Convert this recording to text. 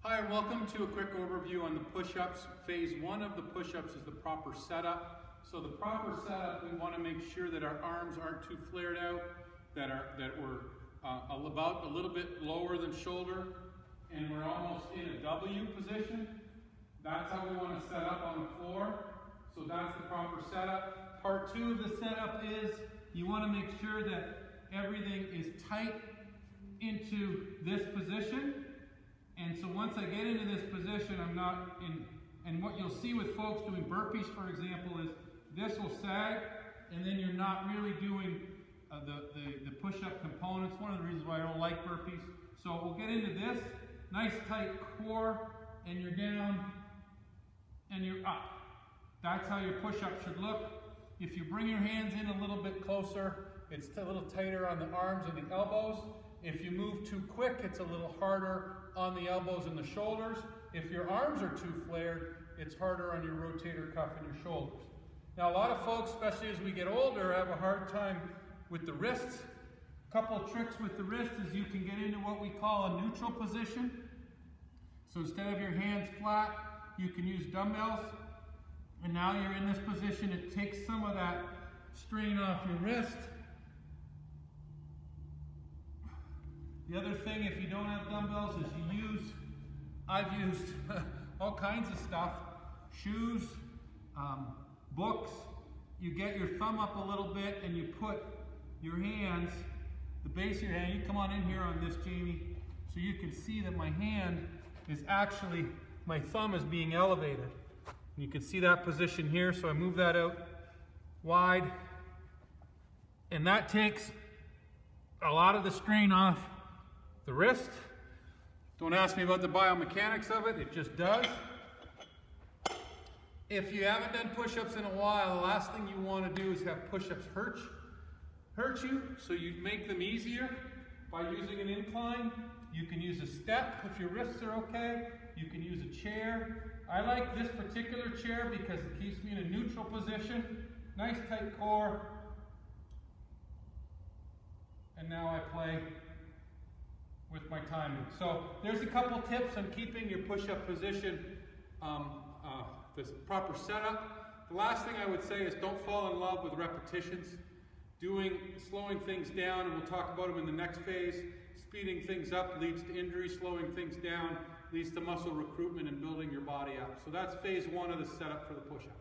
Hi, and welcome to a quick overview on the push-ups. Phase one of the push-ups is the proper setup. So the proper setup, we want to make sure that our arms aren't too flared out, that we're about a little bit lower than shoulder, and we're almost in a W position. That's how we want to set up on the floor. So that's the proper setup. Part two of the setup is you want to make sure that everything is tight into this position. And so once I get into this position, I'm not in, and what you'll see with folks doing burpees, for example, is this will sag, and then you're not really doing the push-up components. One of the reasons why I don't like burpees. So we'll get into this, nice tight core, and you're down, and you're up. That's how your push-up should look. If you bring your hands in a little bit closer, it's a little tighter on the arms and the elbows. If you move too quick, it's a little harder on the elbows and the shoulders. If your arms are too flared, it's harder on your rotator cuff and your shoulders. Now, a lot of folks, especially as we get older, have a hard time with the wrists. A couple of tricks with the wrist is you can get into what we call a neutral position. So instead of your hands flat, you can use dumbbells. And now you're in this position. It takes some of that strain off your wrist. The other thing, if you don't have dumbbells, is I've used all kinds of stuff, shoes, books. You get your thumb up a little bit and you put your hands, the base of your hand, you come on in here on this, Jamie, so you can see that my hand is actually, my thumb is being elevated. You can see that position here, so I move that out wide, and that takes a lot of the strain off the wrist. Don't ask me about the biomechanics of it, it just does. If you haven't done push-ups in a while, the last thing you want to do is have push-ups hurt you, so you make them easier by using an incline. You can use a step if your wrists are okay. You can use a chair. I like this particular chair because it keeps me in a neutral position. Nice tight core. And now I play with my timing. So there's a couple tips on keeping your push-up position, this proper setup. The last thing I would say is don't fall in love with repetitions. Slowing things down, and we'll talk about them in the next phase. Speeding things up leads to injury, slowing things down leads to muscle recruitment and building your body up. So that's phase one of the setup for the push-up.